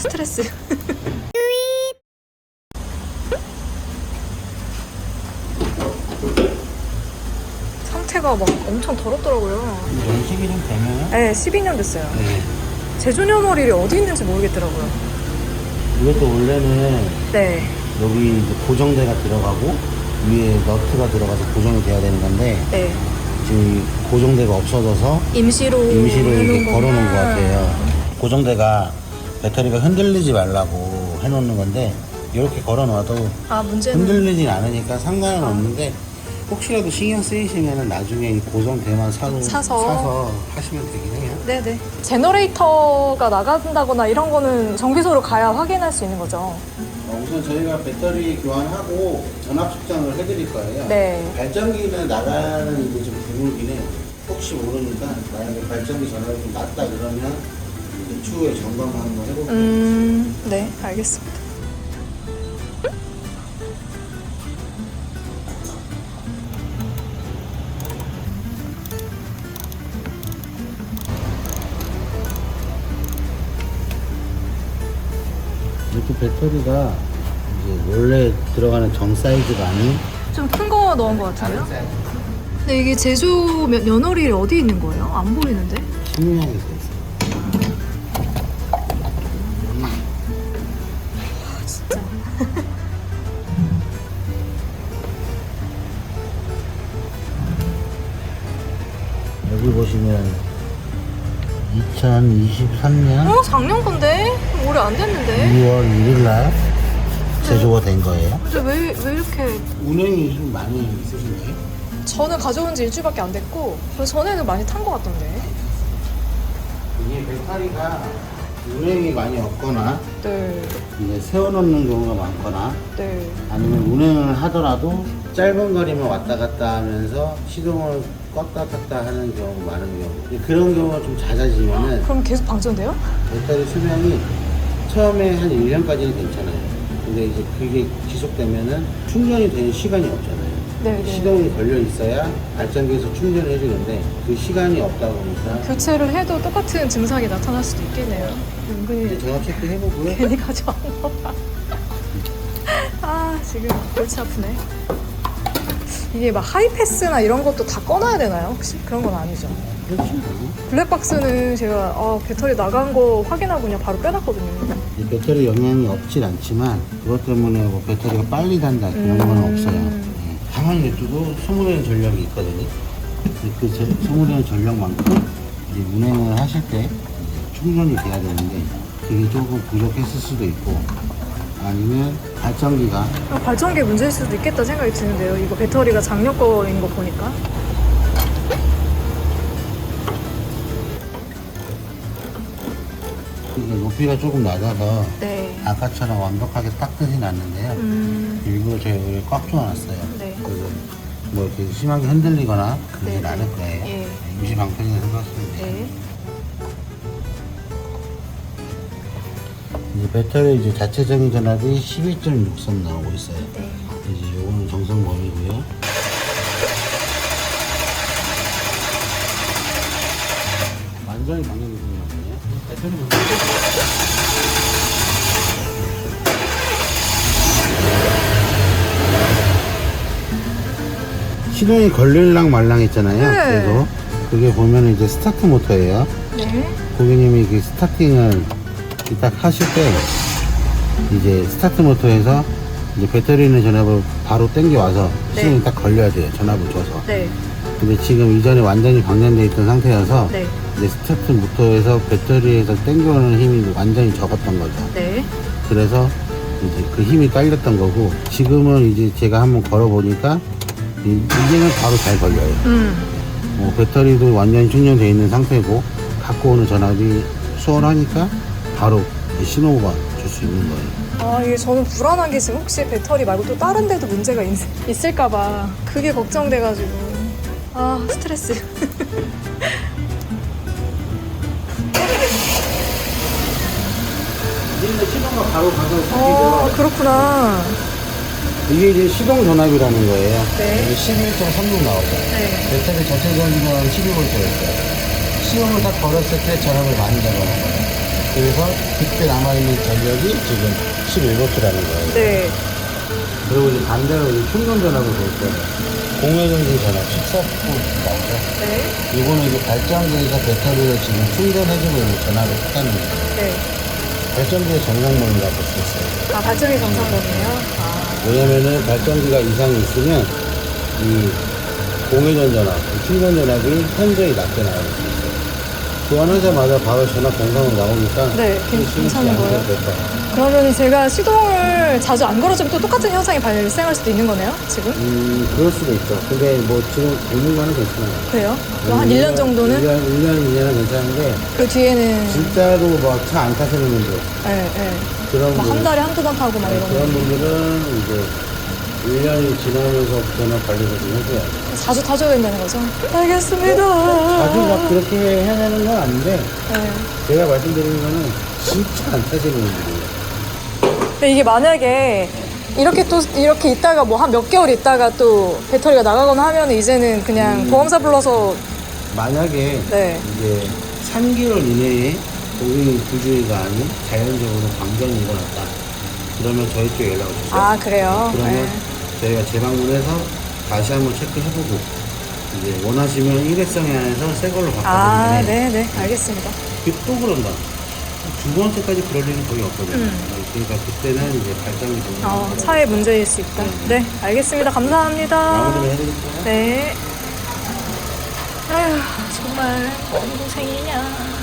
스트레스. 상태가 막 엄청 더럽더라고요. 연식이 좀 되면? 네, 12년 됐어요. 네. 제조녀머리이 어디 있는지 모르겠더라고요. 이것도 원래는 네. 여기 이제 고정대가 들어가고 위에 너트가 들어가서 고정이 돼야 되는 건데 네. 지금 고정대가 없어져서 임시로 이렇게 해놓은 걸어놓은 것 거구나. 같아요. 고정대가 배터리가 흔들리지 말라고 해놓는 건데 이렇게 걸어놔도 아, 문제는 흔들리진 않으니까 상관은 없는데 혹시라도 신경 쓰이시면 나중에 이 고정대만 사서 하시면 되긴 해요. 네네. 제너레이터가 나간다거나 이런 거는 정비소로 가야 확인할 수 있는 거죠. 우선 저희가 배터리 교환하고 전압 측정을 해드릴 거예요. 네. 발전기는 나가는 게 좀 드물긴 해요. 혹시 모르니까 만약에 발전기 전압이 좀 낮다 그러면 이제 추후에 점검 한번 해볼게요. 네, 알겠습니다. 이렇게 배터리가 이제 원래 들어가는 정 사이즈가 아닌 좀 큰 거 넣은 것 같은데요? 다른 사이즈. 근데 이게 제조 면허리 어디 있는 거예요? 안 보이는데? 신문양에 써 있어요. 진짜. 여기 보시면 2023년 어? 작년 건데? 오래 안 됐는데? 2월 1일 날 제조가 된 거예요. 근데 왜 이렇게. 운행이 좀 많이 있으신가요? 저는 가져온 지 일주일밖에 안 됐고, 그 전에는 많이 탄 것 같던데. 이게 배터리가 운행이 많이 없거나 네. 이제 세워놓는 경우가 많거나 네. 아니면 운행을 하더라도 짧은 거리만 왔다 갔다 하면서 시동을 껐다 켰다 하는 경우가 많은 경우. 그런 경우가 좀 잦아지면은 그럼 계속 방전돼요? 배터리 수명이 처음에 한 1년까지는 괜찮아요. 근데 이제 그게 지속되면은 충전이 되는 시간이 없잖아요. 네네. 시동이 걸려 있어야 발전기에서 충전을 해주는데 그 시간이 없다 보니까 교체를 해도 똑같은 증상이 나타날 수도 있겠네요. 이제 은근히 전압 체크 해보고요. 괜히 가져왔나 봐. 아, 지금 골치 아프네. 이게 막 하이패스나 이런 것도 다 꺼놔야 되나요? 혹시? 그런 건 아니죠. 그렇지 뭐. 블랙박스는 제가 배터리 나간 거 확인하고 그냥 바로 빼놨거든요. 이 배터리 영향이 없진 않지만 그것 때문에 뭐 배터리가 빨리 단다 그런 건 없어요. 네. 가만히 냅두고 소모되는 전력이 있거든요. 그 소모되는 전력만큼 이제 운행을 하실 때 이제 충전이 돼야 되는데 그게 조금 부족했을 수도 있고 아니면 발전기가 발전기 문제일 수도 있겠다 생각이 드는데요. 이거 배터리가 작년 거인 거 보니까. 이게 높이가 조금 낮아서 네. 아까처럼 완벽하게 딱 뜨진 않는데요. 일부러 저희 여기 꽉 조아놨어요. 네. 그래서 뭐 이렇게 심하게 흔들리거나 그러진 네. 않을 거예요. 예. 임시 방편이라 생각하시면 돼요. 네. 이제 배터리 이제 자체적인 전압이 12.63 나오고 있어요. 네. 이제 요거는 정성범위고요. 완전히 방향이 되거든요. 배터리 먼저 시동이 걸릴랑 말랑 했잖아요. 네. 그래서 그게 보면 이제 스타트 모터예요. 네. 고객님이 그 스타팅을 딱 하실 때 이제 스타트 모터에서 이제 배터리 있는 전압을 바로 당겨 와서 네. 시동이 딱 걸려야 돼요. 전압을 줘서. 네. 근데 지금 이전에 완전히 방전되어 있던 상태여서 네. 이제 스타트 모터에서 배터리에서 당겨오는 힘이 완전히 적었던 거죠. 네. 그래서 이제 그 힘이 딸렸던 거고 지금은 이제 제가 한번 걸어보니까 이제는 바로 잘 걸려요. 뭐 배터리도 완전히 충전되어 있는 상태고 갖고 오는 전압이 수월하니까 바로 신호가 줄 수 있는 거예요. 아, 이게 저는 불안한 게 지금 혹시 배터리 말고 또 다른 데도 문제가 있을까봐 그게 걱정돼가지고. 아, 스트레스. 이제 시동가 바로 가서 그렇구나. 이게 이제 시동 전압이라는 거예요. 네. 이게 11.36 나오죠. 네. 배터리 자체 전압은 12V였어요. 시동을 다 걸었을 때 전압을 많이 잡아놓은 거예요. 그래서 그때 남아있는 전력이 지금 11V라는 거예요. 네. 그리고 이제 반대로 이제 충전 전압을 볼 거예요. 공회전지 전압 14V 나오죠. 네. 이거는 이제 발전기에서 배터리를 지금 충전해주고 있는 전압을 했다는 거예요. 네. 발전기의 정상모드라고 볼 수 있어요. 아, 발전기 정상적이네요. 아. 왜냐면은 발전기가 이상이 있으면 이 공회전 전압, 이 충전 전압이 현저히 낮게 나올 수 있어요. 교환하자마자 바로 전압 정상으로 나오니까 네, 괜찮은 거예요? 될 거예요. 그러면 제가 시동을 자주 안 걸어주면 또 똑같은 현상이 발생할 수도 있는 거네요, 지금? 그럴 수도 있죠. 근데 뭐 지금 당분간은 괜찮아요. 그래요? 그럼 한 1년 정도는? 1년, 2년은 괜찮은데 그 뒤에는. 진짜로 뭐 차 안 타시는 분들 네, 네. 그런 막 한 달에 한두 번 타고 막 이런 그런 거. 분들은 이제 1년이 지나면서부터는 관리를 좀 해줘야 돼요. 자주 타줘야 된다는 거죠? 알겠습니다. 자주 막 그렇게 해야 되는 건 아닌데 네. 제가 말씀드리는 거는 진짜 안 타시는 분들이에요. 근데 이게 만약에 이렇게 있다가 뭐 한 몇 개월 있다가 또 배터리가 나가거나 하면 이제는 그냥 보험사 불러서. 만약에 네. 이제 3개월 이내에 고객이 부주의가 아닌 자연적으로 방전이 일어났다. 그러면 저희 쪽에 연락을 주세요. 아, 그래요? 그러면 네. 저희가 재방문해서 다시 한번 체크해보고 이제 원하시면 일회성에 한해서 새 걸로 아, 바꿔드리면 네, 알겠습니다. 또 그런다. 두 번째까지 그럴 일은 거의 없거든요. 그러니까 그때는 이제 발전기 정도 차에 문제일 수 있다. 네, 알겠습니다. 감사합니다. 마무리를 해드릴까요? 네. 아휴, 정말 너무 고생이냐.